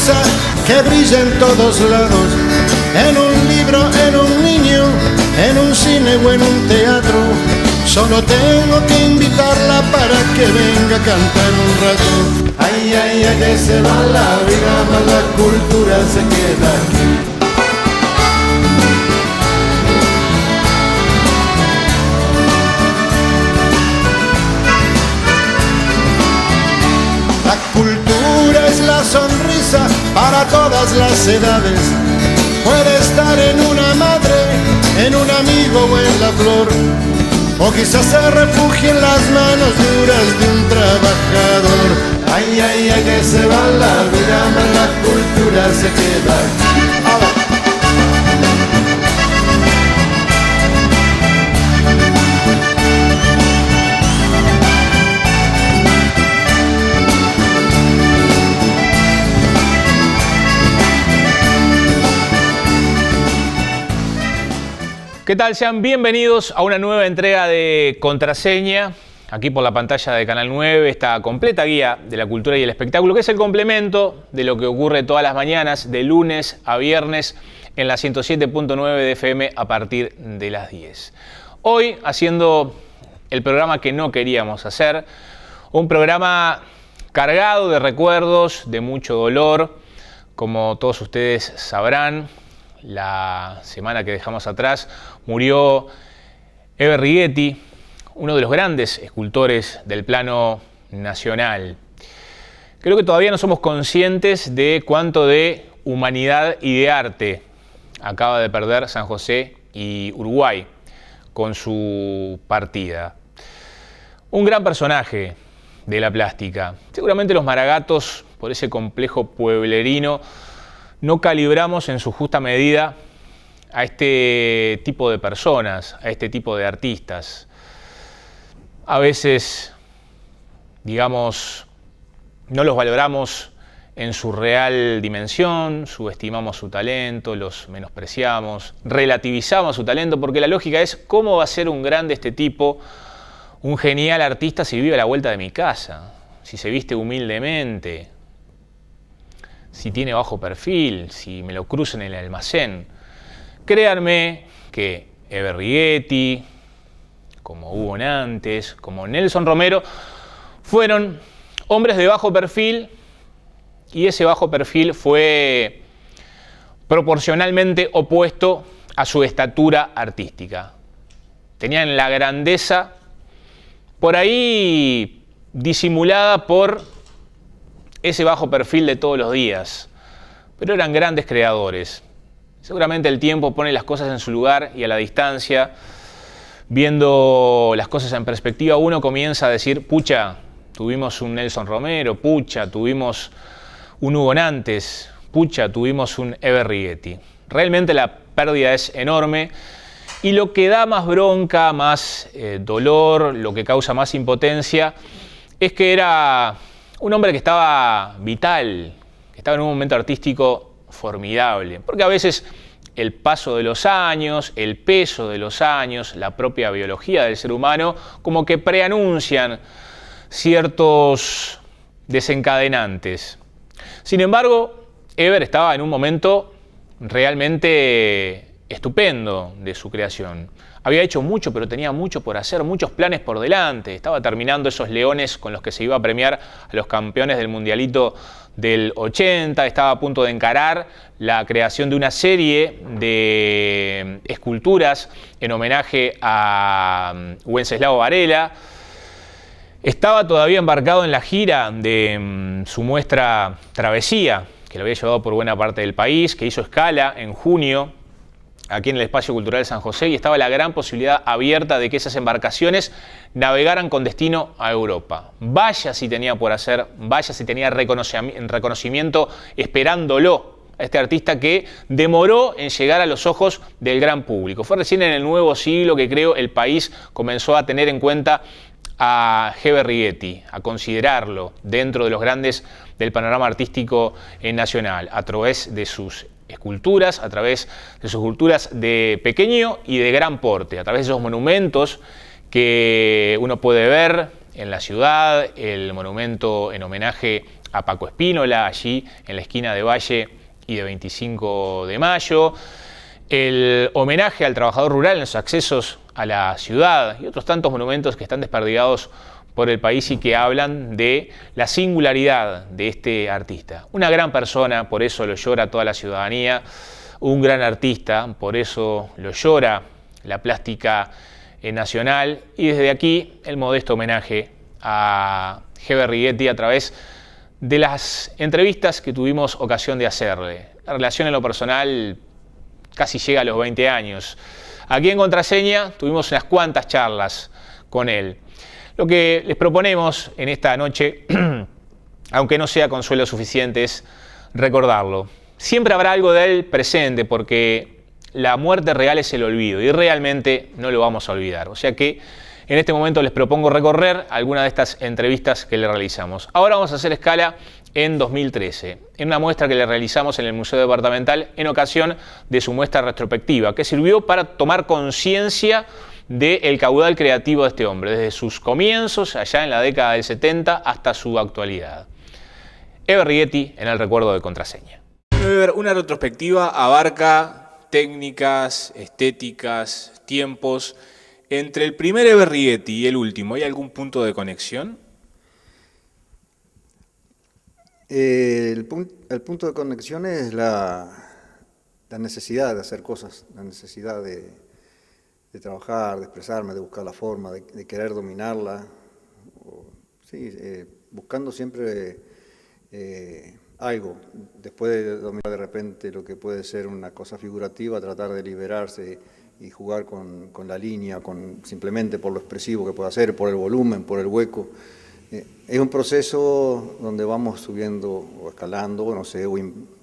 sonrisa que brilla en todos lados, en un libro, en un niño, en un cine o en un teatro. Solo tengo que invitarla para que venga a cantar un rato. Ay, ay, ay, que se va la vida, más la cultura se queda aquí. La cultura es la sonrisa para todas las edades. Puede estar en una madre, en un amigo o en la flor, o quizás se refugie en las manos duras de un trabajador. Ay, ay, ay, que se va la vida, más la cultura se queda aquí. ¿Qué tal? Sean bienvenidos a una nueva entrega de Contraseña, aquí por la pantalla de Canal 9, esta completa guía de la cultura y el espectáculo, que es el complemento de lo que ocurre todas las mañanas, de lunes a viernes, en la 107.9 de FM a partir de las 10. Hoy, haciendo el programa que no queríamos hacer, un programa cargado de recuerdos, de mucho dolor, como todos ustedes sabrán. La semana que dejamos atrás murió Eber Righetti, uno de los grandes escultores del plano nacional. Creo que todavía no somos conscientes de cuánto de humanidad y de arte acaba de perder San José y Uruguay con su partida. Un gran personaje de la plástica. Seguramente los maragatos, por ese complejo pueblerino, no calibramos en su justa medida a este tipo de personas, a este tipo de artistas. A veces, digamos, no los valoramos en su real dimensión, subestimamos su talento, los menospreciamos, relativizamos su talento, porque la lógica es: ¿cómo va a ser un grande este tipo, un genial artista, si vive a la vuelta de mi casa, si se viste humildemente, si tiene bajo perfil, si me lo cruzo en el almacén? Créanme que Eber Righetti, como Hugo Nantes, como Nelson Romero, fueron hombres de bajo perfil, y ese bajo perfil fue proporcionalmente opuesto a su estatura artística. Tenían la grandeza por ahí disimulada por ese bajo perfil de todos los días, pero eran grandes creadores. Seguramente el tiempo pone las cosas en su lugar, y a la distancia, viendo las cosas en perspectiva, uno comienza a decir: pucha, tuvimos un Nelson Romero, pucha, tuvimos un Hugo Nantes, pucha, tuvimos un Eber Righetti. Realmente la pérdida es enorme, y lo que da más bronca, más dolor, lo que causa más impotencia, es que era un hombre que estaba vital, que estaba en un momento artístico formidable, porque a veces el paso de los años, el peso de los años, la propia biología del ser humano, como que preanuncian ciertos desencadenantes. Sin embargo, Eber estaba en un momento realmente estupendo de su creación. Había hecho mucho, pero tenía mucho por hacer, muchos planes por delante. Estaba terminando esos leones con los que se iba a premiar a los campeones del Mundialito del 80. Estaba a punto de encarar la creación de una serie de esculturas en homenaje a Wenceslao Varela. Estaba todavía embarcado en la gira de su muestra Travesía, que lo había llevado por buena parte del país, que hizo escala en junio aquí en el Espacio Cultural San José, y estaba la gran posibilidad abierta de que esas embarcaciones navegaran con destino a Europa. Vaya si tenía por hacer, vaya si tenía reconocimiento esperándolo a este artista que demoró en llegar a los ojos del gran público. Fue recién en el nuevo siglo que, creo, el país comenzó a tener en cuenta a Eber Righetti, a considerarlo dentro de los grandes del panorama artístico nacional, a través de sus esculturas, a través de sus esculturas de pequeño y de gran porte, a través de esos monumentos que uno puede ver en la ciudad, el monumento en homenaje a Paco Espínola, allí en la esquina de Valle y de 25 de Mayo, el homenaje al trabajador rural en los accesos a la ciudad y otros tantos monumentos que están desperdigados por el país y que hablan de la singularidad de este artista. Una gran persona, por eso lo llora toda la ciudadanía, un gran artista, por eso lo llora la plástica nacional, y desde aquí el modesto homenaje a Heber Righetti a través de las entrevistas que tuvimos ocasión de hacerle. La relación en lo personal casi llega a los 20 años. Aquí en Contraseña tuvimos unas cuantas charlas con él. Lo que les proponemos en esta noche, aunque no sea consuelo suficiente, es recordarlo. Siempre habrá algo de él presente, porque la muerte real es el olvido y realmente no lo vamos a olvidar. O sea que en este momento les propongo recorrer algunas de estas entrevistas que le realizamos. Ahora vamos a hacer escala en 2013, en una muestra que le realizamos en el Museo Departamental en ocasión de su muestra retrospectiva, que sirvió para tomar conciencia del caudal creativo de este hombre, desde sus comienzos, allá en la década del 70, hasta su actualidad. Heber Righetti en el recuerdo de Contraseña. Heber, una retrospectiva abarca técnicas, estéticas, tiempos. Entre el primer Heber Righetti y el último, ¿hay algún punto de conexión? El punto de conexión es la necesidad de hacer cosas, la necesidad de trabajar, de expresarme, de buscar la forma, de querer dominarla. Buscando siempre algo. Después de dominar de repente lo que puede ser una cosa figurativa, tratar de liberarse y jugar con la línea, simplemente por lo expresivo que puede hacer, por el volumen, por el hueco. Es un proceso donde vamos subiendo o escalando, o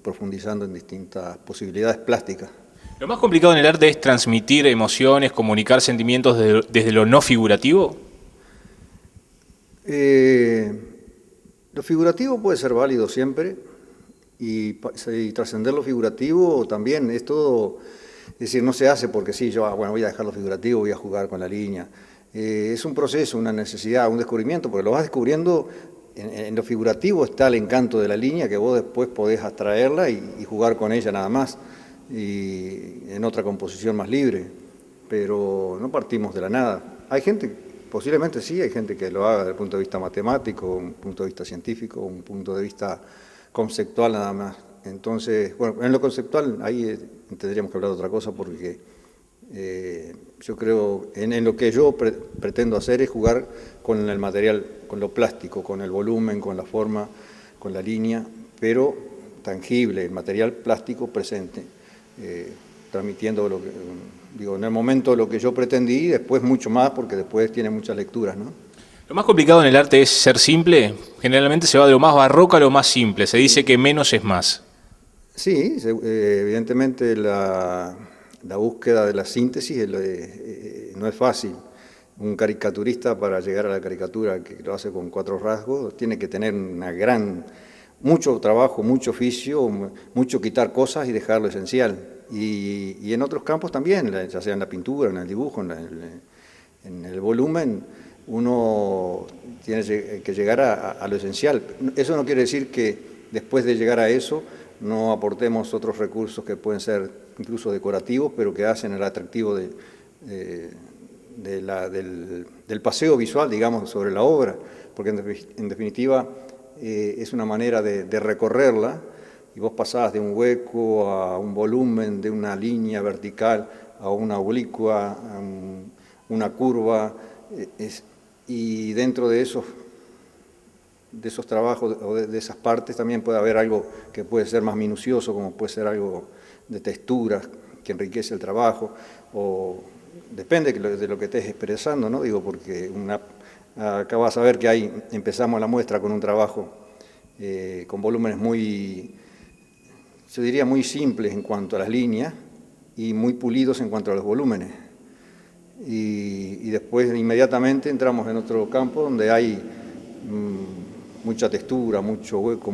profundizando en distintas posibilidades plásticas. ¿Lo más complicado en el arte es transmitir emociones, comunicar sentimientos desde lo no figurativo? Lo figurativo puede ser válido siempre y trascender lo figurativo también es todo. Es decir, no se hace porque sí, voy a dejar lo figurativo, voy a jugar con la línea. Es un proceso, una necesidad, un descubrimiento, porque lo vas descubriendo, en lo figurativo está el encanto de la línea, que vos después podés abstraerla y jugar con ella nada más, y en otra composición más libre, pero no partimos de la nada. Hay gente, posiblemente sí, hay gente que lo haga desde el punto de vista matemático, un punto de vista científico, un punto de vista conceptual nada más. Entonces, en lo conceptual ahí tendríamos que hablar de otra cosa porque yo creo, en lo que yo pretendo hacer es jugar con el material, con lo plástico, con el volumen, con la forma, con la línea, pero tangible, el material plástico presente, transmitiendo lo que, en el momento lo que yo pretendí y después mucho más porque después tiene muchas lecturas, ¿no? Lo más complicado en el arte es ser simple. Generalmente se va de lo más barroco a lo más simple. Se dice que menos es más. Sí, evidentemente la búsqueda de la síntesis no es fácil. Un caricaturista para llegar a la caricatura que lo hace con 4 rasgos tiene que tener mucho trabajo, mucho oficio, mucho quitar cosas y dejar lo esencial. Y en otros campos también, ya sea en la pintura, en el dibujo, en el volumen, uno tiene que llegar a lo esencial. Eso no quiere decir que después de llegar a eso no aportemos otros recursos que pueden ser incluso decorativos, pero que hacen el atractivo del paseo visual, digamos, sobre la obra, porque en definitiva es una manera de recorrerla, y vos pasás de un hueco a un volumen, de una línea vertical a una oblicua, a una curva, y dentro de esos trabajos o de esas partes también puede haber algo que puede ser más minucioso, como puede ser algo de texturas que enriquece el trabajo, o depende de lo que estés expresando, ¿no? Digo, porque acá vas a ver que empezamos la muestra con un trabajo con volúmenes yo diría muy simples en cuanto a las líneas y muy pulidos en cuanto a los volúmenes. Y después inmediatamente entramos en otro campo donde hay mucha textura, mucho hueco,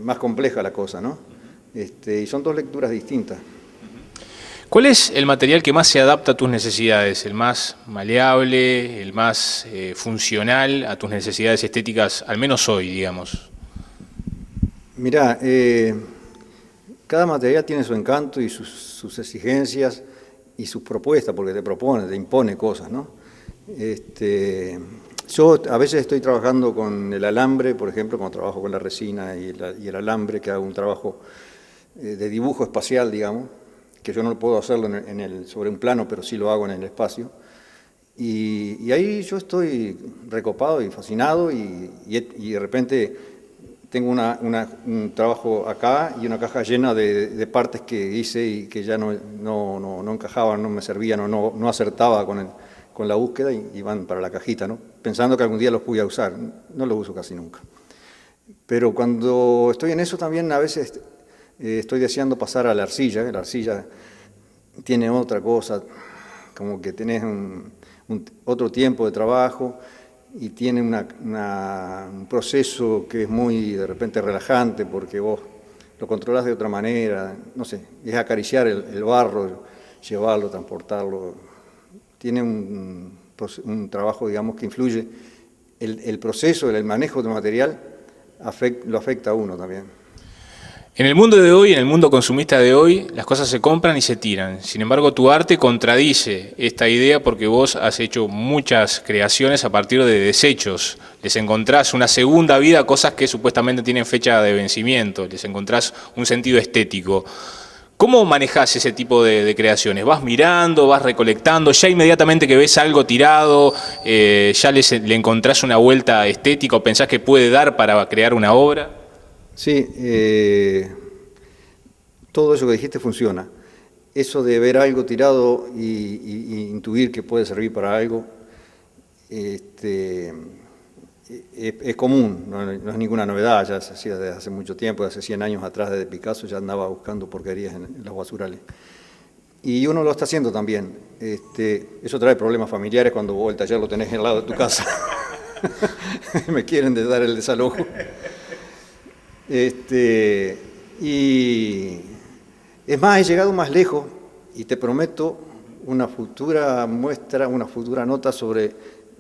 más compleja la cosa, ¿no? Y son 2 lecturas distintas. ¿Cuál es el material que más se adapta a tus necesidades? ¿El más maleable, el más funcional a tus necesidades estéticas, al menos hoy, digamos? Mirá, cada material tiene su encanto y sus exigencias y sus propuestas, porque te propone, te impone cosas, ¿no? Yo a veces estoy trabajando con el alambre, por ejemplo, cuando trabajo con la resina y el alambre, que hago un trabajo de dibujo espacial, digamos, que yo no puedo hacerlo sobre un plano, pero sí lo hago en el espacio. Y ahí yo estoy recopado y fascinado y de repente tengo un trabajo acá y una caja llena de partes que hice y que ya no encajaban, no me servían o no acertaba con la búsqueda y van para la cajita, ¿no? Pensando que algún día los voy a usar. No los uso casi nunca. Pero cuando estoy en eso también a veces estoy deseando pasar a la arcilla. La arcilla tiene otra cosa, como que tenés otro tiempo de trabajo y tiene un proceso que es muy de repente relajante porque vos lo controlás de otra manera, no sé, es acariciar el barro, llevarlo, transportarlo. Tiene un trabajo, digamos, que influye, el proceso, el manejo del material lo afecta a uno también. En el mundo de hoy, en el mundo consumista de hoy, las cosas se compran y se tiran. Sin embargo, tu arte contradice esta idea porque vos has hecho muchas creaciones a partir de desechos. Les encontrás una segunda vida a cosas que supuestamente tienen fecha de vencimiento. Les encontrás un sentido estético. ¿Cómo manejás ese tipo de creaciones? ¿Vas mirando, vas recolectando, ya inmediatamente que ves algo tirado, ya le encontrás una vuelta estética o pensás que puede dar para crear una obra? Sí, todo eso que dijiste funciona. Eso de ver algo tirado y intuir que puede servir para algo, es común, no es ninguna novedad, ya se hacía desde hace mucho tiempo, hace 100 años atrás, desde Picasso ya andaba buscando porquerías en los basurales. Y uno lo está haciendo también. Eso trae problemas familiares cuando vos el taller lo tenés al lado de tu casa. Me quieren dar el desalojo. Y es más, he llegado más lejos y te prometo una futura muestra, una futura nota sobre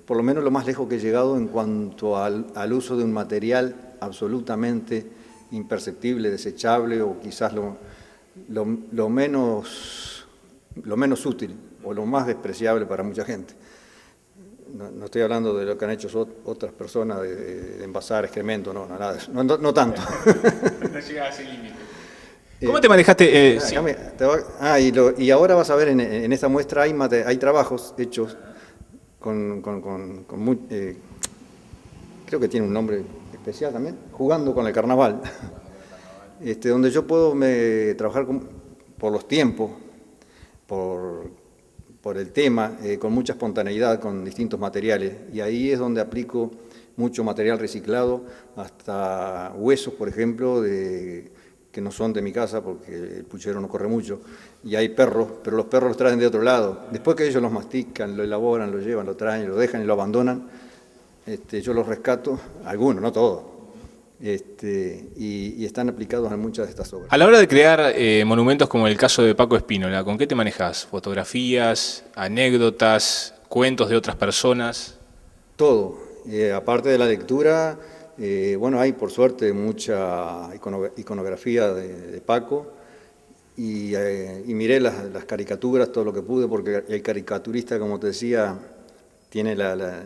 por lo menos lo más lejos que he llegado en cuanto al uso de un material absolutamente imperceptible, desechable o quizás lo menos útil o lo más despreciable para mucha gente. No estoy hablando de lo que han hecho otras personas, de envasar excremento, nada de eso, no tanto. No llega a ese límite. ¿Cómo te manejaste? Sí. Y ahora vas a ver, en esta muestra hay trabajos hechos creo que tiene un nombre especial también, jugando con el carnaval, donde yo puedo trabajar por los tiempos, por el tema, con mucha espontaneidad, con distintos materiales, y ahí es donde aplico mucho material reciclado, hasta huesos, por ejemplo, que no son de mi casa porque el puchero no corre mucho, y hay perros, pero los perros los traen de otro lado. Después que ellos los mastican, lo elaboran, lo llevan, lo traen, lo dejan y lo abandonan, yo los rescato, algunos, no todos, y están aplicados en muchas de estas obras. A la hora de crear monumentos como el caso de Paco Spínola, ¿con qué te manejás? ¿Fotografías, anécdotas, cuentos de otras personas? Todo. Aparte de la lectura, hay por suerte mucha iconografía de Paco y miré las caricaturas, todo lo que pude, porque el caricaturista, como te decía, tiene la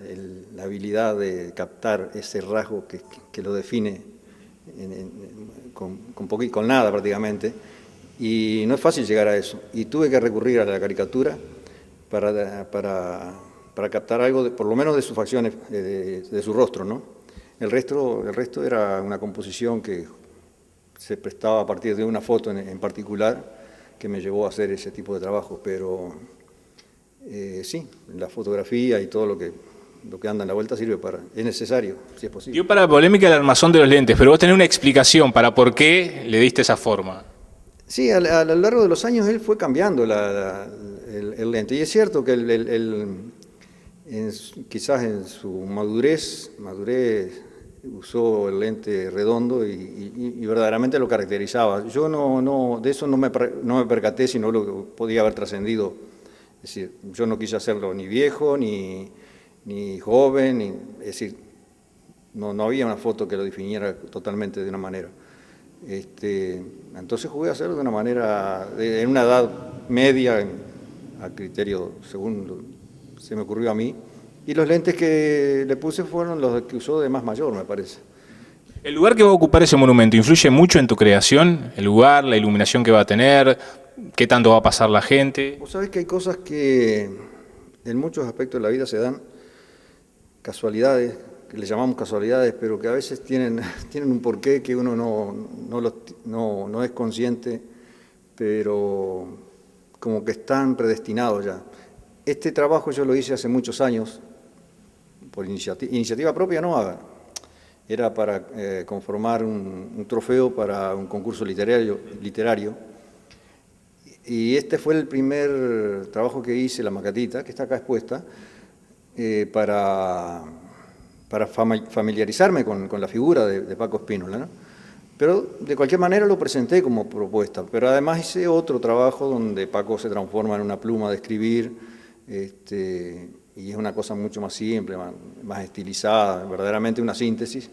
habilidad de captar ese rasgo que lo define con nada prácticamente, y no es fácil llegar a eso, y tuve que recurrir a la caricatura para captar algo, por lo menos de sus facciones, de su rostro, ¿no? El resto era una composición que se prestaba a partir de una foto en particular que me llevó a hacer ese tipo de trabajo, pero sí, la fotografía y todo lo que anda en la vuelta sirve es necesario, si es posible. Dio para la polémica el armazón de los lentes, pero vos tenés una explicación para por qué le diste esa forma. Sí, a lo largo de los años él fue cambiando el lente, y es cierto que quizás en su madurez usó el lente redondo y verdaderamente lo caracterizaba. Yo de eso no me percaté, sino lo que podía haber trascendido. Es decir, yo no quise hacerlo ni viejo, ni joven, es decir, no había una foto que lo definiera totalmente de una manera. Entonces jugué a hacerlo de una manera, en una edad media, a criterio, según se me ocurrió a mí, y los lentes que le puse fueron los que usó de más mayor, me parece. ¿El lugar que va a ocupar ese monumento influye mucho en tu creación? ¿El lugar, la iluminación que va a tener? ¿Qué tanto va a pasar la gente? Vos sabés que hay cosas que en muchos aspectos de la vida se dan, casualidades, que le llamamos casualidades, pero que a veces tienen un porqué que uno no es consciente, pero como que están predestinados ya. Este trabajo yo lo hice hace muchos años, por iniciativa propia no, era para conformar un trofeo para un concurso literario, y este fue el primer trabajo que hice, la maquetita, que está acá expuesta, para familiarizarme con la figura de Paco Spínola, ¿no? Pero de cualquier manera lo presenté como propuesta, pero además hice otro trabajo donde Paco se transforma en una pluma de escribir, y es una cosa mucho más simple, más estilizada, verdaderamente una síntesis,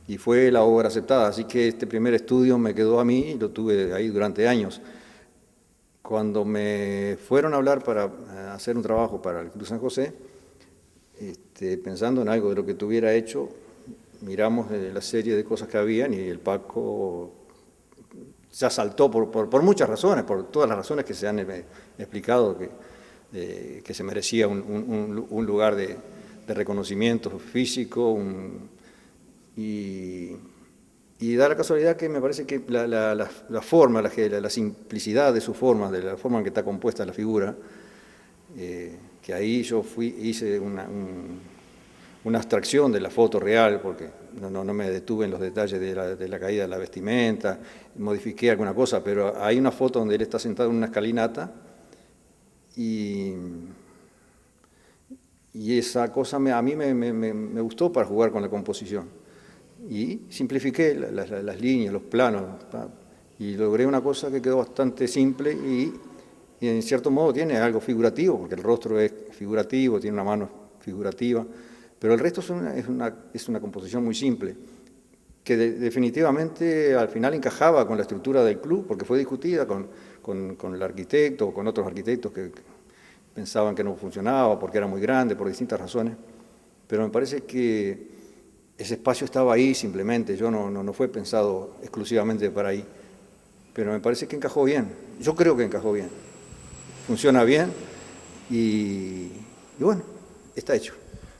y fue la obra aceptada. Así que este primer estudio me quedó a mí y lo tuve ahí durante años. Cuando me fueron a hablar para hacer un trabajo para el Club San José, pensando en algo de lo que tuviera hecho, miramos la serie de cosas que habían y el Paco ya saltó por muchas razones, por todas las razones que se han explicado, que se merecía un lugar de reconocimiento físico, y da la casualidad que me parece que la forma, la simplicidad de su forma, de la forma en que está compuesta la figura, que ahí yo hice una abstracción de la foto real, porque no me detuve en los detalles de la caída de la vestimenta, modifiqué alguna cosa, pero hay una foto donde él está sentado en una escalinata, y esa cosa a mí me gustó para jugar con la composición. Y simplifiqué las líneas, los planos, y logré una cosa que quedó bastante simple y en cierto modo tiene algo figurativo, porque el rostro es figurativo, tiene una mano figurativa, pero el resto es una composición muy simple, que definitivamente al final encajaba con la estructura del club, porque fue discutida con el arquitecto o con otros arquitectos que pensaban que no funcionaba, porque era muy grande, por distintas razones, pero me parece que ese espacio estaba ahí simplemente, no fue pensado exclusivamente para ahí, pero me parece que encajó bien, yo creo que encajó bien, funciona bien y bueno, está hecho.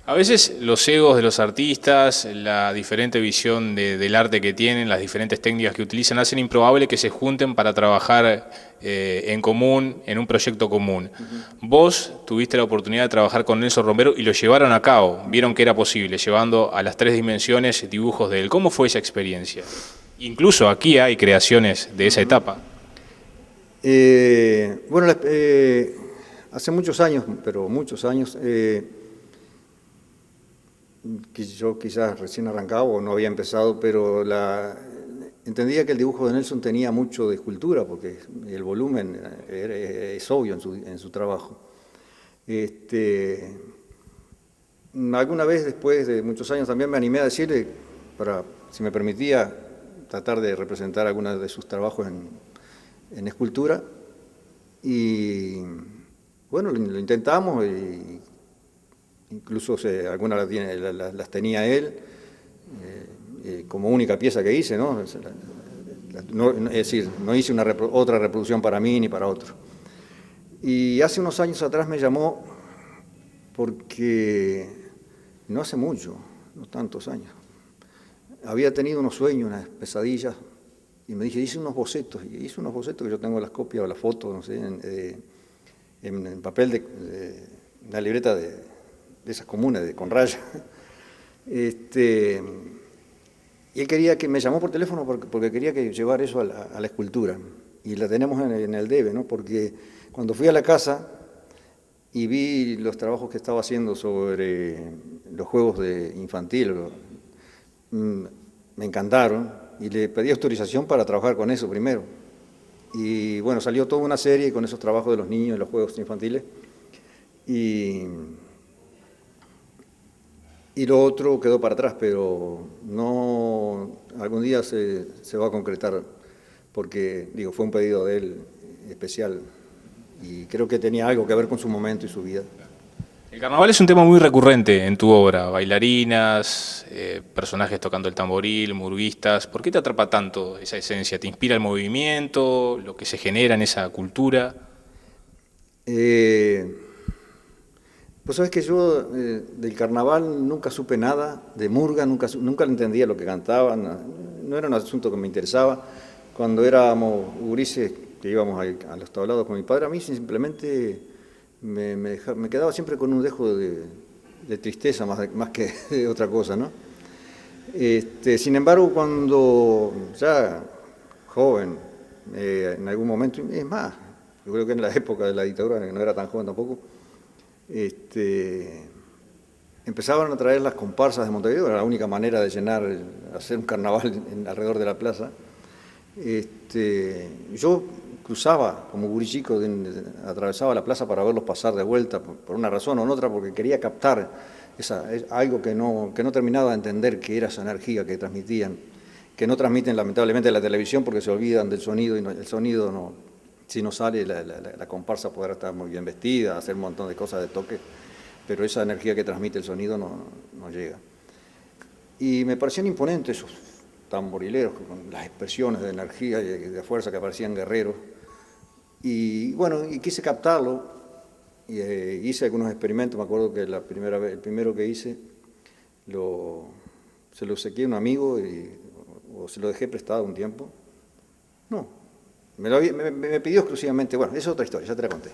A veces los egos de los artistas, la diferente visión del arte que tienen, las diferentes técnicas que utilizan, hacen improbable que se junten para trabajar en común, en un proyecto común. Vos tuviste la oportunidad de trabajar con Nelson Romero y lo llevaron a cabo, vieron que era posible, llevando a las 3 dimensiones dibujos de él. ¿Cómo fue esa experiencia? Incluso aquí hay creaciones de esa etapa. Bueno, hace muchos años, pero muchos años, que yo quizás recién arrancaba o no había empezado, pero entendía que el dibujo de Nelson tenía mucho de escultura, porque el volumen es obvio en su trabajo. Alguna vez, después de muchos años, también me animé a decirle, si me permitía, tratar de representar algunos de sus trabajos en escultura, y bueno, lo intentamos, y incluso algunas las tenía él como única pieza que hice, ¿no? Es decir, no hice otra reproducción para mí ni para otro. Y hace unos años atrás me llamó porque no hace mucho, no tantos años, había tenido unos sueños, unas pesadillas, y me dije, hice unos bocetos que yo tengo las copias o las fotos, no sé, en papel de una libreta de esas comunes, con raya. Y él quería me llamó por teléfono porque quería que llevar eso a la escultura. Y la tenemos en el debe, ¿no? Porque cuando fui a la casa y vi los trabajos que estaba haciendo sobre los juegos infantiles, me encantaron y le pedí autorización para trabajar con eso primero. Y bueno, salió toda una serie con esos trabajos de los niños, los juegos infantiles. Y lo otro quedó para atrás, pero no, algún día se va a concretar, porque digo, fue un pedido de él especial y creo que tenía algo que ver con su momento y su vida. El carnaval es un tema muy recurrente en tu obra, bailarinas, personajes tocando el tamboril, murguistas. ¿Por qué te atrapa tanto esa esencia? ¿Te inspira el movimiento, lo que se genera en esa cultura? Pues sabes que yo del carnaval nunca supe nada, de murga nunca entendía lo que cantaban, no era un asunto que me interesaba. Cuando éramos gurises, que íbamos a los tablados con mi padre, a mí simplemente me quedaba siempre con un dejo de tristeza más que de otra cosa, ¿no? Sin embargo, cuando ya joven, en algún momento, es más, yo creo que en la época de la dictadura, que no era tan joven tampoco, empezaban a traer las comparsas de Montevideo, era la única manera de hacer un carnaval alrededor de la plaza. Yo cruzaba como gurí chico, atravesaba la plaza para verlos pasar de vuelta, por una razón o en otra, porque quería captar algo que no terminaba de entender, que era esa energía que transmitían, que no transmiten lamentablemente la televisión porque se olvidan del sonido, y el sonido no, si no sale la comparsa podrá estar muy bien vestida, hacer un montón de cosas de toque, pero esa energía que transmite el sonido no llega. Y me parecían imponentes esos tamborileros con las expresiones de energía y de fuerza que parecían guerreros. Y bueno, y quise captarlo, y hice algunos experimentos. Me acuerdo que el primero que hice, se lo obsequié a un amigo o se lo dejé prestado un tiempo. No, me pidió exclusivamente, bueno, esa es otra historia, ya te la conté.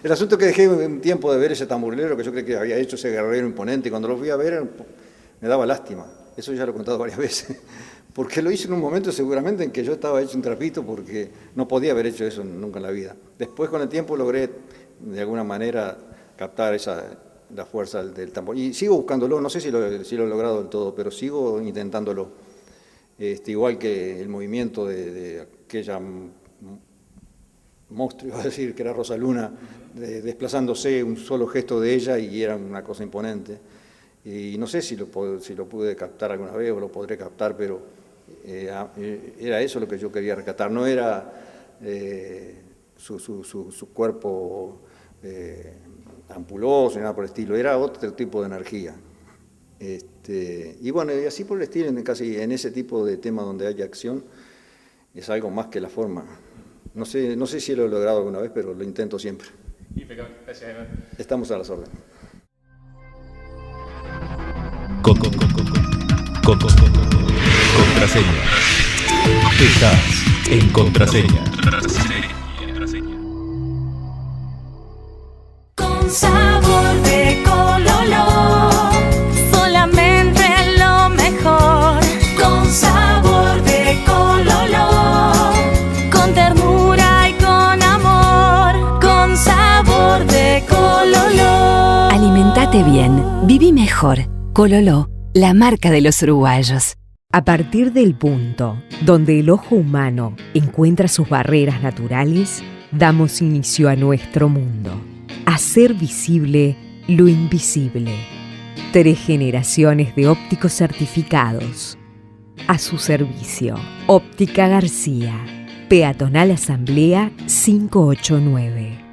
El asunto es que dejé un tiempo de ver ese tamborilero que yo creía que había hecho ese guerrero imponente, y cuando lo fui a ver me daba lástima. Eso ya lo he contado varias veces, porque lo hice en un momento seguramente en que yo estaba hecho un trapito, porque no podía haber hecho eso nunca en la vida. Después con el tiempo logré de alguna manera captar la fuerza del tambor. Y sigo buscándolo, no sé si lo he logrado del todo, pero sigo intentándolo. Igual que el movimiento de aquella monstruo, iba a decir, que era Rosa Luna, desplazándose, un solo gesto de ella y era una cosa imponente. Y no sé si lo pude captar alguna vez o lo podré captar, pero era eso lo que yo quería rescatar. No era su cuerpo ampuloso ni nada por el estilo, era otro tipo de energía. Y bueno, y así por el estilo, casi en ese tipo de tema donde haya acción, es algo más que la forma. No sé si lo he logrado alguna vez, pero lo intento siempre. Impecable, gracias. Estamos a las órdenes. Contraseña. Estás en Contraseña. Con sabor de Cololo, solamente lo mejor. Con sabor de Cololo, con ternura y con amor. Con sabor de Cololo. Alimentate bien, viví mejor. Cololo, la marca de los uruguayos. A partir del punto donde el ojo humano encuentra sus barreras naturales, damos inicio a nuestro mundo. Hacer visible lo invisible. 3 generaciones de ópticos certificados. A su servicio, Óptica García. Peatonal Asamblea 589.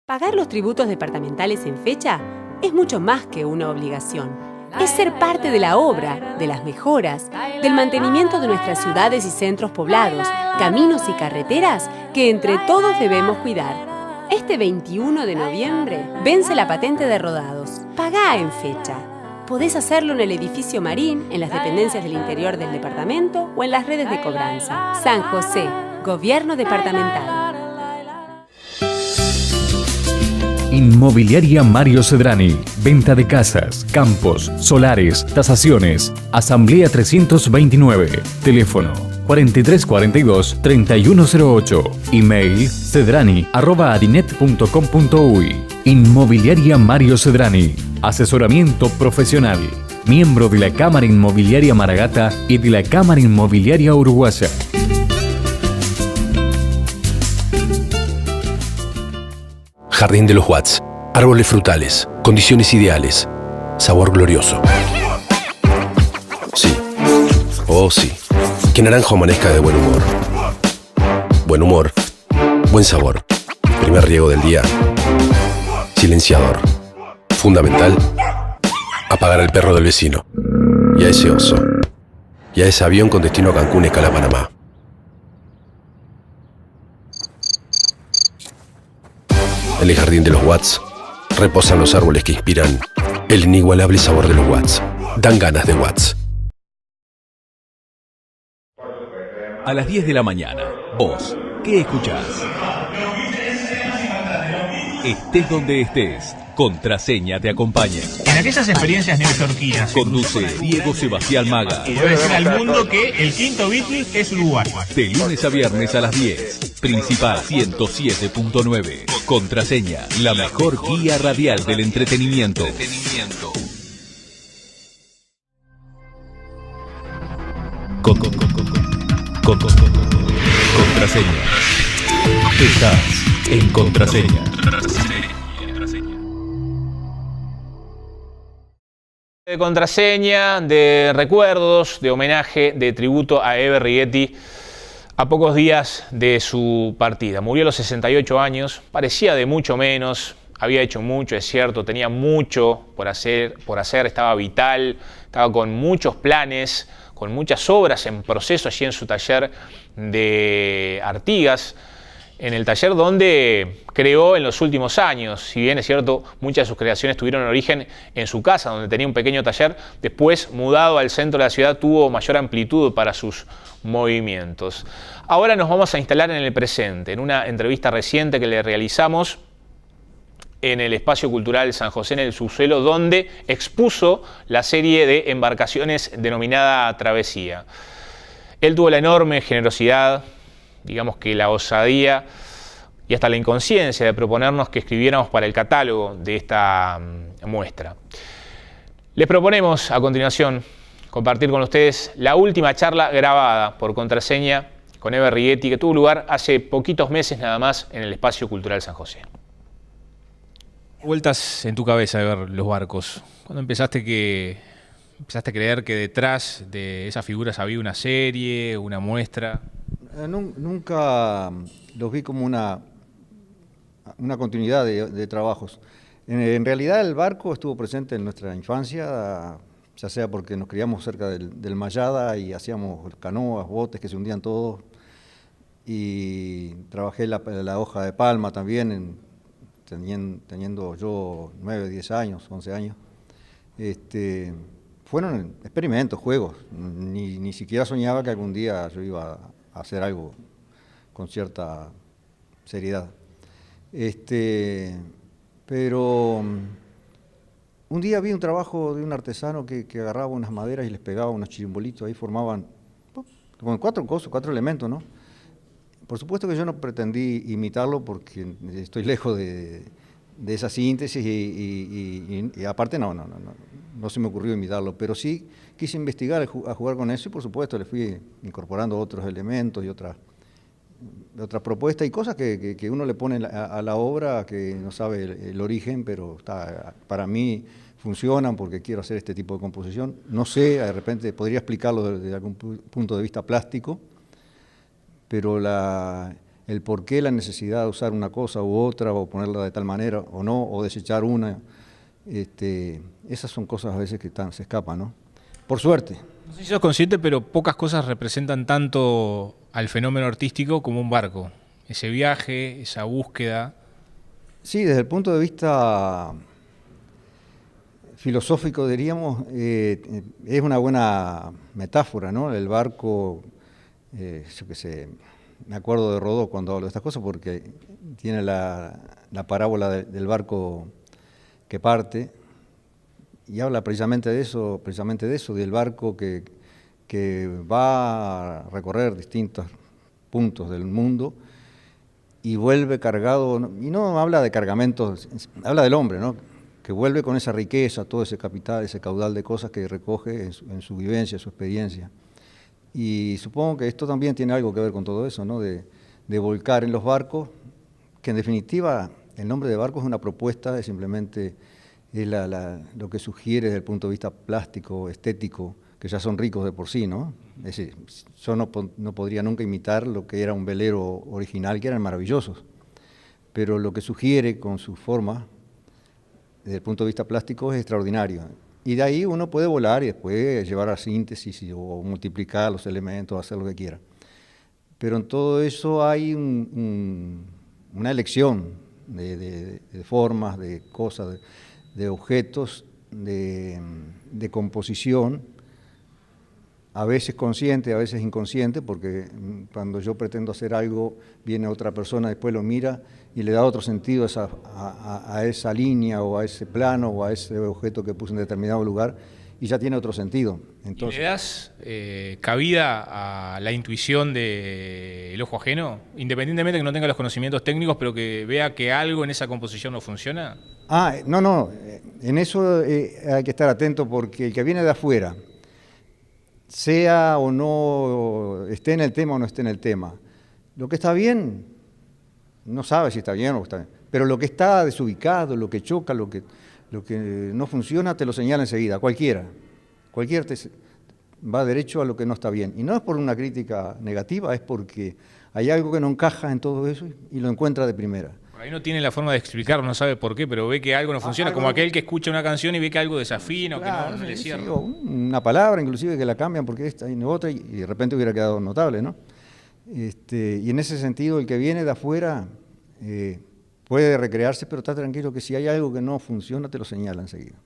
Pagar los tributos departamentales en fecha es mucho más que una obligación. Es ser parte de la obra, de las mejoras, del mantenimiento de nuestras ciudades y centros poblados, caminos y carreteras que entre todos debemos cuidar. Este 21 de noviembre vence la patente de rodados. Pagá en fecha. Podés hacerlo en el edificio Marín, en las dependencias del interior del departamento o en las redes de cobranza. San José, Gobierno Departamental. Inmobiliaria Mario Cedrani. Venta de casas, campos, solares, tasaciones. Asamblea 329. Teléfono 4342-3108. Email cedrani@adinet.com.uy. Inmobiliaria Mario Cedrani. Asesoramiento profesional. miembro de la Cámara Inmobiliaria Maragata y de la Cámara Inmobiliaria Uruguaya. Jardín de los Watts. Árboles frutales, condiciones ideales, sabor glorioso. Sí, oh sí, que naranja amanezca de buen humor. Buen humor, buen sabor. Primer riego del día. Silenciador. Fundamental. Apagar al perro del vecino. Y a ese oso. Y a ese avión con destino a Cancún, escala Panamá. En el Jardín de los Watts reposan los árboles que inspiran el inigualable sabor de los Watts. Dan ganas de Watts. A las 10 de la mañana, vos, ¿qué escuchás? Estés donde estés, Contraseña te acompaña. En aquellas experiencias neoyorquinas Conduce Diego Sebastián Maga. y debe decir al mundo que el quinto Beatle es uruguayo. De lunes a viernes a las 10. Principal 107.9. Contraseña, la mejor guía radial del entretenimiento. Contraseña. Estás en Contraseña. De contraseña, de recuerdos, de homenaje, de tributo a Ever Righetti a pocos días de su partida. Murió a los 68 años, parecía de mucho menos, había hecho mucho, es cierto, tenía mucho por hacer, estaba vital, estaba con muchos planes, con muchas obras en proceso allí en su taller de Artigas, en el taller donde creó en los últimos años. Si bien es cierto, muchas de sus creaciones tuvieron origen en su casa, donde tenía un pequeño taller, después, mudado al centro de la ciudad, tuvo mayor amplitud para sus movimientos. Ahora nos vamos a instalar en el presente, en una entrevista reciente que le realizamos en el Espacio Cultural San José en el Subsuelo, donde expuso la serie de embarcaciones denominada Travesía. Él tuvo la enorme generosidad, digamos que la osadía y hasta la inconsciencia de proponernos que escribiéramos para el catálogo de esta muestra. Les proponemos a continuación compartir con ustedes la última charla grabada por Contraseña con Ever Righetti, que tuvo lugar hace poquitos meses nada más en el Espacio Cultural San José. Vueltas en tu cabeza, Ever, los barcos. ¿Cuándo empezaste a creer que detrás de esas figuras había una serie, una muestra? Nunca los vi como una continuidad de trabajos. En realidad el barco estuvo presente en nuestra infancia, ya sea porque nos criamos cerca del Mayada y hacíamos canoas, botes que se hundían todos, y trabajé la hoja de palma también, teniendo yo 9, 10 años, 11 años. Fueron experimentos, juegos, ni siquiera soñaba que algún día yo iba a hacer algo con cierta seriedad. Pero un día vi un trabajo de un artesano que agarraba unas maderas y les pegaba unos chirimbolitos, ahí formaban como cuatro elementos, ¿no? Por supuesto que yo no pretendí imitarlo porque estoy lejos de esa síntesis y aparte no se me ocurrió imitarlo, pero sí quise investigar, a jugar con eso y por supuesto le fui incorporando otros elementos y otras propuestas y cosas que uno le pone a la obra que no sabe el origen, pero para mí funcionan porque quiero hacer este tipo de composición. No sé, de repente podría explicarlo desde algún punto de vista plástico, pero el por qué la necesidad de usar una cosa u otra, o ponerla de tal manera o no, o desechar una, esas son cosas a veces que se escapan, ¿no? Por suerte. No sé si sos consciente, pero pocas cosas representan tanto al fenómeno artístico como un barco. Ese viaje, esa búsqueda. Sí, desde el punto de vista filosófico, diríamos, es una buena metáfora, ¿no? El barco, yo qué sé, me acuerdo de Rodó cuando hablo de estas cosas porque tiene la parábola del barco que parte y habla precisamente de eso, del barco que va a recorrer distintos puntos del mundo y vuelve cargado, y no habla de cargamentos, habla del hombre, ¿no? porque vuelve con esa riqueza, todo ese capital, ese caudal de cosas que recoge en su vivencia, en su experiencia. Y supongo que esto también tiene algo que ver con todo eso, ¿no? De volcar en los barcos, que en definitiva el nombre de barco es una propuesta, es simplemente lo que sugiere desde el punto de vista plástico, estético, que ya son ricos de por sí, ¿no? Es decir, yo no podría nunca imitar lo que era un velero original, que eran maravillosos, pero lo que sugiere con su forma, desde el punto de vista plástico, es extraordinario. Y de ahí uno puede volar y después llevar a síntesis o multiplicar los elementos, hacer lo que quiera. Pero en todo eso hay una elección de formas, de cosas, de objetos, de composición, a veces consciente, a veces inconsciente, porque cuando yo pretendo hacer algo, viene otra persona, después lo mira y le da otro sentido a esa línea o a ese plano o a ese objeto que puse en determinado lugar y ya tiene otro sentido. Entonces, ¿y le das cabida a la intuición del ojo ajeno, independientemente de que no tenga los conocimientos técnicos, pero que vea que algo en esa composición no funciona? No, en eso hay que estar atento, porque el que viene de afuera, sea o no, esté en el tema o no esté en el tema, lo que está bien, no sabe si está bien o está bien, pero lo que está desubicado, lo que choca, lo que no funciona, te lo señala enseguida, cualquiera va derecho a lo que no está bien. Y no es por una crítica negativa, es porque hay algo que no encaja en todo eso y lo encuentra de primera. Por ahí no tiene la forma de explicar, no sabe por qué, pero ve que algo no funciona, como aquel que escucha una canción y ve que algo desafina o claro, que no le cierra. Sí, o una palabra inclusive que la cambian porque esta y otra y de repente hubiera quedado notable, ¿no? Y en ese sentido el que viene de afuera puede recrearse, pero está tranquilo que si hay algo que no funciona te lo señala enseguida.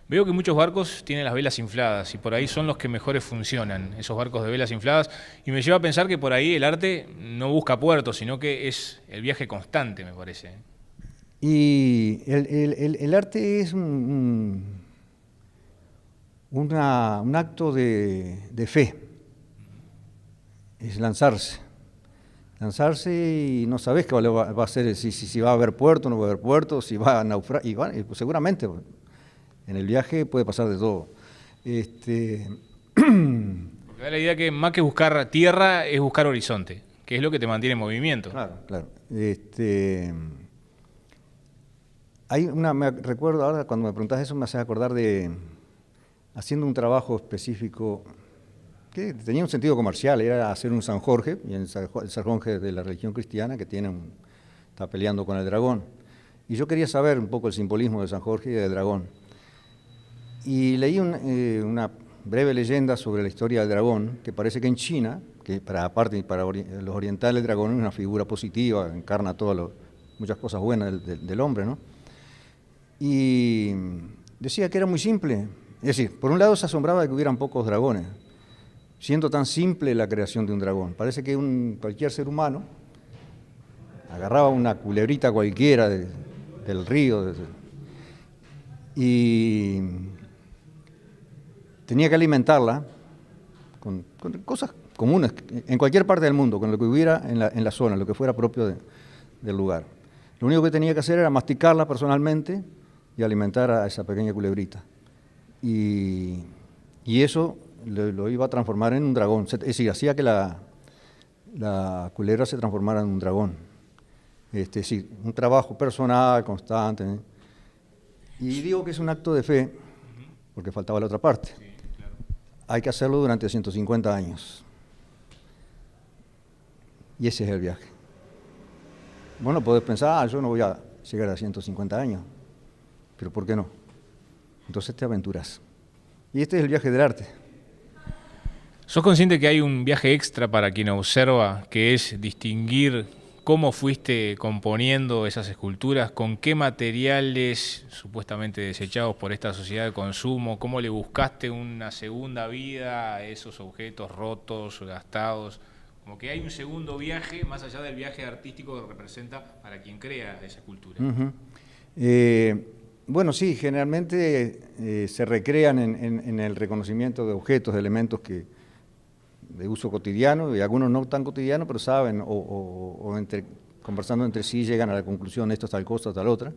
Veo que muchos barcos tienen las velas infladas y por ahí son los que mejores funcionan, esos barcos de velas infladas, y me lleva a pensar que por ahí el arte no busca puertos, sino que es el viaje constante, me parece. Y el arte es un acto de fe, es lanzarse y no sabes qué va a ser, si va a haber puerto, no va a haber puerto, si va a naufragar, y pues seguramente en el viaje puede pasar de todo. Porque da la idea que más que buscar tierra es buscar horizonte, que es lo que te mantiene en movimiento. Claro. Me recuerdo ahora, cuando me preguntás eso, me hace acordar de haciendo un trabajo específico que tenía un sentido comercial, era hacer un San Jorge, y el San Jorge de la religión cristiana, que está peleando con el dragón. Y yo quería saber un poco el simbolismo de San Jorge y del dragón. Y leí una breve leyenda sobre la historia del dragón, que parece que en China, que para los orientales el dragón es una figura positiva, encarna muchas cosas buenas del hombre, ¿no? Y decía que era muy simple. Es decir, por un lado se asombraba de que hubieran pocos dragones, siendo tan simple la creación de un dragón. Parece que cualquier ser humano agarraba una culebrita cualquiera del río y tenía que alimentarla con cosas comunes en cualquier parte del mundo, con lo que hubiera en la zona, lo que fuera propio del lugar. Lo único que tenía que hacer era masticarla personalmente y alimentar a esa pequeña culebrita. Y eso lo iba a transformar en un dragón. Es decir, hacía que la culebra se transformara en un dragón. Es decir, un trabajo personal, constante. Y digo que es un acto de fe, porque faltaba la otra parte. Sí, claro. Hay que hacerlo durante 150 años. Y ese es el viaje. Bueno, podés pensar, yo no voy a llegar a 150 años, pero ¿por qué no? Entonces te aventuras. Y este es el viaje del arte. ¿Sos consciente que hay un viaje extra para quien observa, que es distinguir cómo fuiste componiendo esas esculturas, con qué materiales supuestamente desechados por esta sociedad de consumo, cómo le buscaste una segunda vida a esos objetos rotos, gastados? Como que hay un segundo viaje, más allá del viaje artístico que representa para quien crea esa escultura. Bueno, sí, generalmente se recrean en el reconocimiento de objetos, de elementos de uso cotidiano, y algunos no tan cotidianos, pero saben, conversando entre sí llegan a la conclusión, esto es tal cosa, tal otra.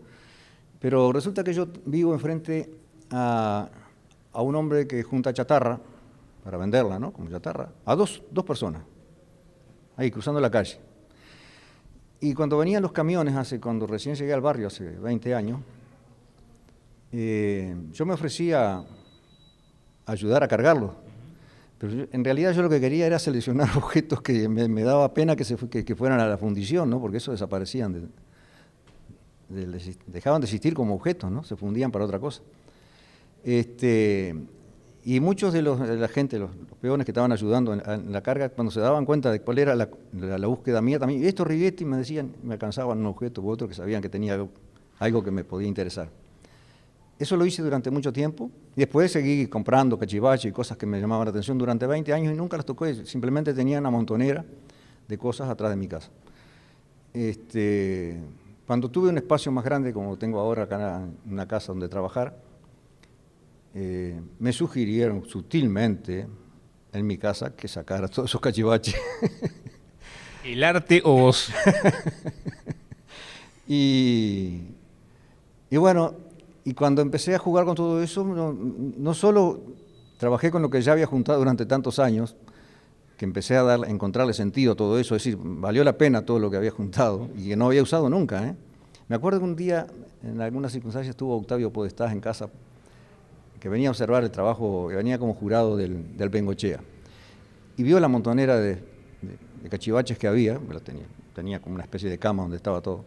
Pero resulta que yo vivo enfrente a un hombre que junta chatarra para venderla, ¿no? Como chatarra, a dos personas, ahí cruzando la calle. Y cuando venían los camiones, cuando recién llegué al barrio, hace 20 años, yo me ofrecía a ayudar a cargarlos. Pero en realidad yo lo que quería era seleccionar objetos que me daba pena que fueran a la fundición, ¿no? Porque eso desaparecían, dejaban de existir como objetos, ¿no? Se fundían para otra cosa. Y muchos de la gente, los peones que estaban ayudando en la carga, cuando se daban cuenta de cuál era la búsqueda mía también, estos Rigetti me decían, me alcanzaban un objeto u otro que sabían que tenía algo que me podía interesar. Eso lo hice durante mucho tiempo, y después seguí comprando cachivaches y cosas que me llamaban la atención durante 20 años y nunca las toqué, simplemente tenía una montonera de cosas atrás de mi casa. Cuando tuve un espacio más grande, como tengo ahora acá en una casa donde trabajar, me sugirieron sutilmente en mi casa que sacara todos esos cachivaches. ¿El arte o vos? y bueno, y cuando empecé a jugar con todo eso, no solo trabajé con lo que ya había juntado durante tantos años, que empecé a encontrarle sentido a todo eso, es decir, valió la pena todo lo que había juntado y que no había usado nunca, ¿eh? Me acuerdo que un día, en algunas circunstancias, estuvo Octavio Podestá en casa, que venía a observar el trabajo, que venía como jurado del Bengochea, y vio la montonera de cachivaches que había, tenía como una especie de cama donde estaba todo,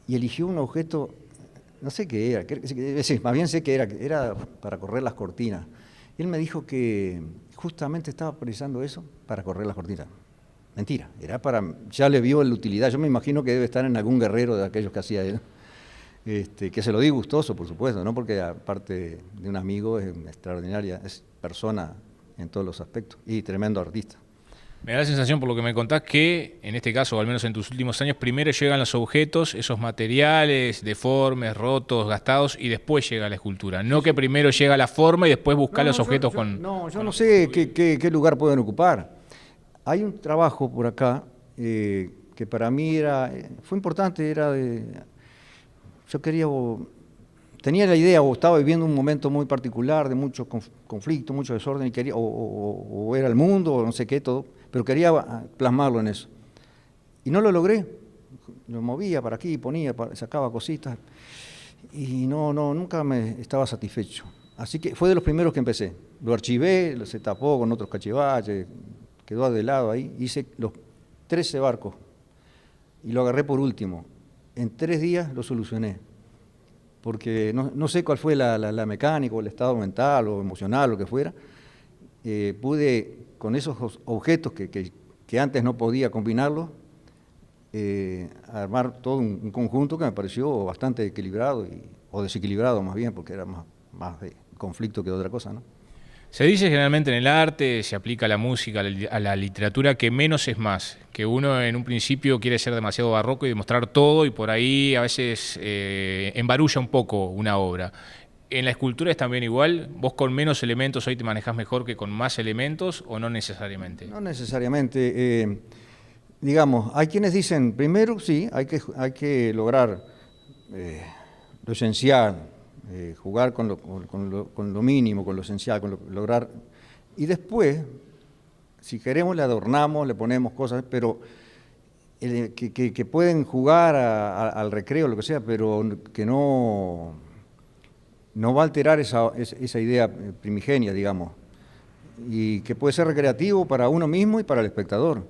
y eligió un objeto, no sé qué era, más bien sé que era para correr las cortinas. Y él me dijo que justamente estaba precisando eso para correr las cortinas. Mentira, ya le vio la utilidad, yo me imagino que debe estar en algún guerrero de aquellos que hacía él. Que se lo di gustoso, por supuesto, ¿no? Porque aparte de un amigo, es extraordinaria, es persona en todos los aspectos y tremendo artista. Me da la sensación, por lo que me contás, que en este caso, o al menos en tus últimos años, primero llegan los objetos, esos materiales deformes, rotos, gastados, y después llega la escultura. No que primero llega la forma y después buscar los objetos con... No, yo no sé qué lugar pueden ocupar. Hay un trabajo por acá que para mí fue importante, yo tenía la idea, o estaba viviendo un momento muy particular de mucho conflicto, mucho desorden, y quería, o era el mundo, o no sé qué, todo, pero quería plasmarlo en eso. Y no lo logré. Lo movía para aquí, sacaba cositas, y nunca me estaba satisfecho. Así que fue de los primeros que empecé. Lo archivé, se tapó con otros cachivaches, quedó de lado ahí, hice los 13 barcos, y lo agarré por último. En 3 días lo solucioné, porque no sé cuál fue la mecánica o el estado mental o emocional, lo que fuera. Pude, con esos objetos que antes no podía combinarlos, armar todo un conjunto que me pareció bastante equilibrado, o desequilibrado más bien, porque era más de conflicto que de otra cosa, ¿no? Se dice generalmente en el arte, se aplica a la música, a la literatura, que menos es más, que uno en un principio quiere ser demasiado barroco y demostrar todo, y por ahí a veces embarulla un poco una obra. ¿En la escultura es también igual? ¿Vos con menos elementos hoy te manejás mejor que con más elementos, o no necesariamente? No necesariamente. Digamos, hay quienes dicen, primero sí, hay que lograr lo esencial, jugar con lo mínimo, con lo esencial, lograr, y después, si queremos, le adornamos, le ponemos cosas, pero que pueden jugar al recreo, lo que sea, pero que no va a alterar esa idea primigenia, digamos, y que puede ser recreativo para uno mismo y para el espectador.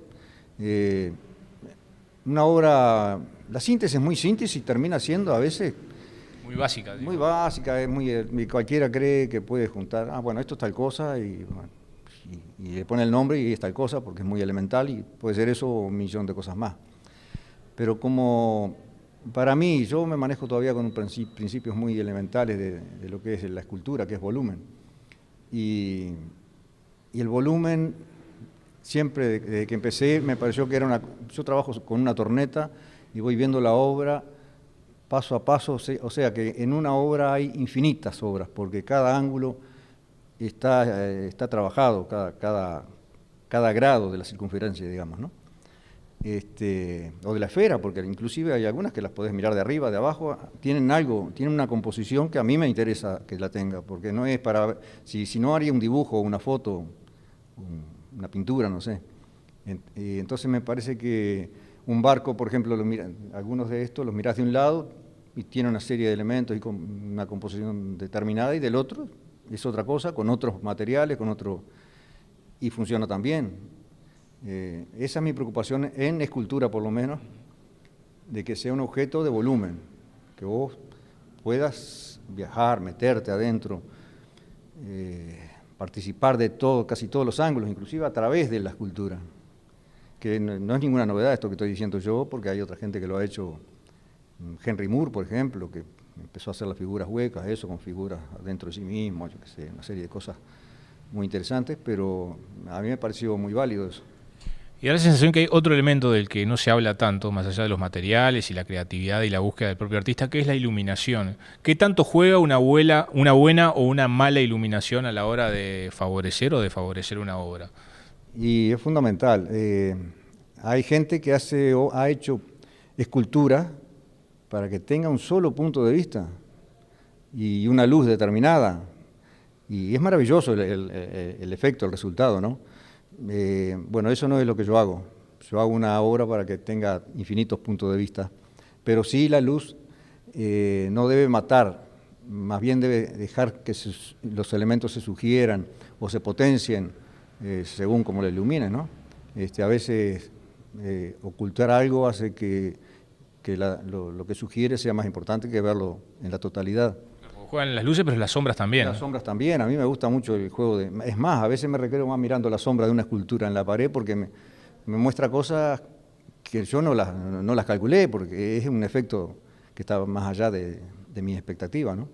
Una obra, la síntesis es muy síntesis y termina siendo a veces muy básica. Muy básica, cualquiera cree que puede juntar, bueno, esto es tal cosa, y le pone el nombre y es tal cosa porque es muy elemental, y puede ser eso o un millón de cosas más. Pero como para mí, yo me manejo todavía con principios muy elementales de lo que es la escultura, que es volumen. Y el volumen, siempre desde que empecé, me pareció que yo trabajo con una torneta y voy viendo la obra paso a paso, o sea que en una obra hay infinitas obras, porque cada ángulo está trabajado, cada grado de la circunferencia, digamos, ¿no? o de la esfera, porque inclusive hay algunas que las podés mirar de arriba, de abajo, tienen una composición que a mí me interesa que la tenga, porque no es para, si no haría un dibujo, una foto, una pintura, no sé. Entonces me parece que un barco, por ejemplo, algunos de estos los mirás de un lado y tiene una serie de elementos y con una composición determinada, y del otro es otra cosa, con otros materiales, y funciona también. Esa es mi preocupación en escultura, por lo menos, de que sea un objeto de volumen, que vos puedas viajar, meterte adentro, participar de casi todos los ángulos, inclusive a través de la escultura, que no es ninguna novedad esto que estoy diciendo yo, porque hay otra gente que lo ha hecho. Henry Moore, por ejemplo, que empezó a hacer las figuras huecas, eso con figuras dentro de sí mismo, yo qué sé, una serie de cosas muy interesantes, pero a mí me pareció muy válido eso. Y da la sensación que hay otro elemento del que no se habla tanto, más allá de los materiales y la creatividad y la búsqueda del propio artista, que es la iluminación. ¿Qué tanto juega una buena o una mala iluminación a la hora de favorecer o desfavorecer una obra? Y es fundamental. Hay gente que ha hecho escultura para que tenga un solo punto de vista y una luz determinada. Y es maravilloso el efecto, el resultado, ¿no? Bueno, eso no es lo que yo hago. Yo hago una obra para que tenga infinitos puntos de vista, pero sí la luz no debe matar, más bien debe dejar que los elementos se sugieran o se potencien según como lo ilumines, ¿no? A veces ocultar algo hace que lo que sugiere sea más importante que verlo en la totalidad. Juegan las luces, pero las sombras también. Las sombras también, a mí me gusta mucho el juego Es más, a veces me recreo más mirando la sombra de una escultura en la pared porque me muestra cosas que yo no las calculé, porque es un efecto que está más allá de mi expectativa, ¿no?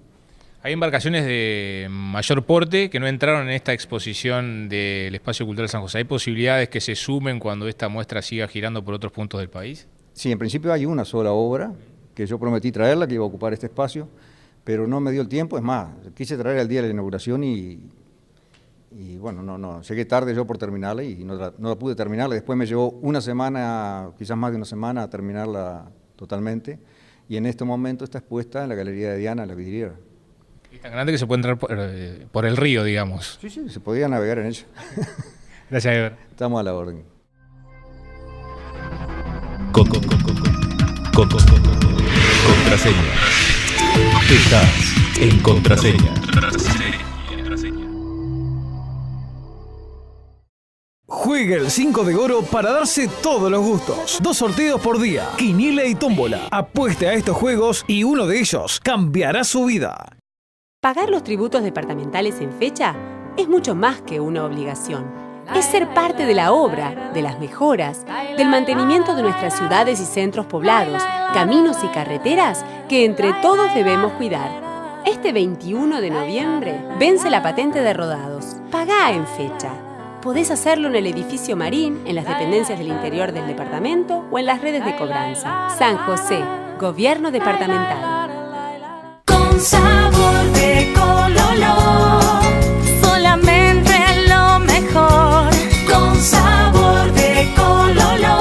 Hay embarcaciones de mayor porte que no entraron en esta exposición del Espacio Cultural San José. ¿Hay posibilidades que se sumen cuando esta muestra siga girando por otros puntos del país? Sí, en principio hay una sola obra que yo prometí traerla, que iba a ocupar este espacio, pero no me dio el tiempo. Es más, quise traer el día de la inauguración y bueno, no, llegué tarde yo por terminarla y no la pude terminarla. Después me llevó una semana, quizás más de una semana, a terminarla totalmente, y en este momento está expuesta en la Galería de Diana, en la vidriera. Es tan grande que se puede entrar por el río, digamos. Sí, se podía navegar en ella. Gracias, Eber. Estamos a la orden. Contraseña. Estás en Contraseña. Juega el 5 de oro para darse todos los gustos. 2 sorteos por día, quiniela y tómbola. Apueste a estos juegos y uno de ellos cambiará su vida. Pagar los tributos departamentales en fecha es mucho más que una obligación. Es ser parte de la obra, de las mejoras, del mantenimiento de nuestras ciudades y centros poblados, caminos y carreteras que entre todos debemos cuidar. Este 21 de noviembre vence la patente de rodados. Pagá en fecha. Podés hacerlo en el edificio Marín, en las dependencias del interior del departamento o en las redes de cobranza. San José, Gobierno Departamental. Con sabor de Cololo, solamente lo mejor. Con sabor de Cololo,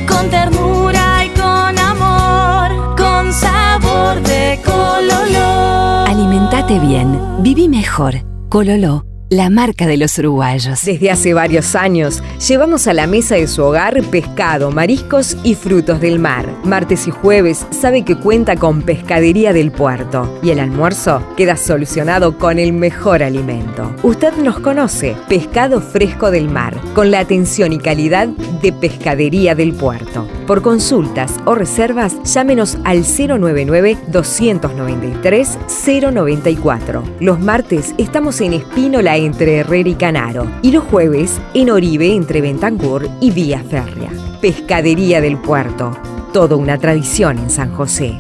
con ternura y con amor. Con sabor de Cololo. Alimentate bien, viví mejor. Cololo, la marca de los uruguayos. Desde hace varios años, llevamos a la mesa de su hogar pescado, mariscos y frutos del mar. Martes y jueves sabe que cuenta con Pescadería del Puerto. Y el almuerzo queda solucionado con el mejor alimento. Usted nos conoce, pescado fresco del mar, con la atención y calidad de Pescadería del Puerto. Por consultas o reservas, llámenos al 099-293-094. Los martes estamos en Espínola entre Herrera y Canaro, y los jueves en Oribe entre Bentancur y Vía Férrea. Pescadería del Puerto, toda una tradición en San José.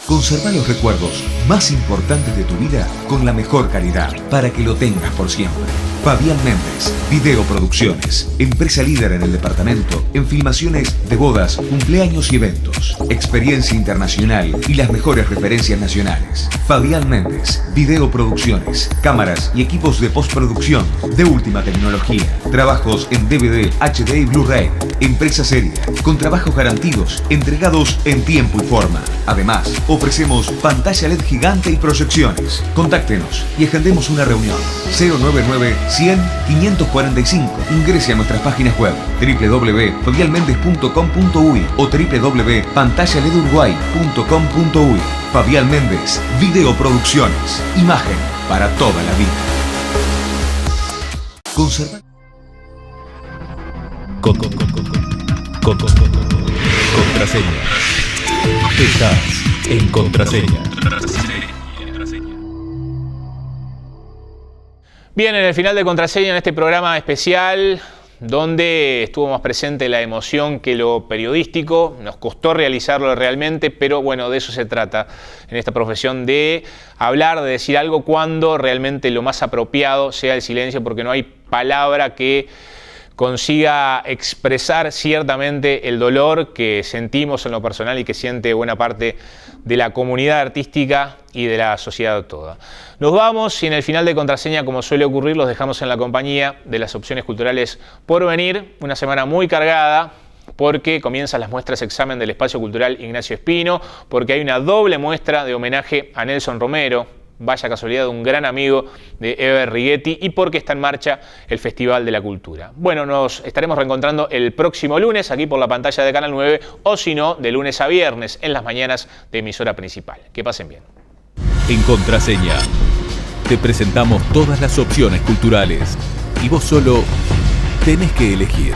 Conserva los recuerdos más importantes de tu vida con la mejor calidad, para que lo tengas por siempre. Fabián Méndez, Videoproducciones, empresa líder en el departamento en filmaciones de bodas, cumpleaños y eventos. años, experiencia internacional y las mejores referencias nacionales. Fabián Méndez, videoproducciones, cámaras y equipos de postproducción de última tecnología. Trabajos en DVD, HD y Blu-ray. Empresa seria, con trabajos garantidos, entregados en tiempo y forma. Además, ofrecemos pantalla LED gigante y proyecciones. Contáctenos y agendemos una reunión. 099-100-545. Ingrese a nuestras páginas web www.fabialmendez.com.uy o www.pantallaledurguay.com.uy. Fabián Méndez, videoproducciones. Imagen para toda la vida. Conserva. Contraseña. Estás en Contraseña. Bien, en el final de Contraseña, en este programa especial, donde estuvo más presente la emoción que lo periodístico, nos costó realizarlo realmente, pero bueno, de eso se trata en esta profesión, de hablar, de decir algo cuando realmente lo más apropiado sea el silencio, porque no hay palabra que consiga expresar ciertamente el dolor que sentimos en lo personal y que siente buena parte de la comunidad artística y de la sociedad toda. Nos vamos y en el final de Contraseña, como suele ocurrir, los dejamos en la compañía de las opciones culturales por venir. Una semana muy cargada, porque comienzan las muestras examen del Espacio Cultural Ignacio Espino, porque hay una doble muestra de homenaje a Nelson Romero, vaya casualidad, un gran amigo de Eber Righetti, y porque está en marcha el Festival de la Cultura. Bueno, nos estaremos reencontrando el próximo lunes aquí por la pantalla de Canal 9, o si no, de lunes a viernes en las mañanas de emisora principal. Que pasen bien. En Contraseña te presentamos todas las opciones culturales y vos solo tenés que elegir.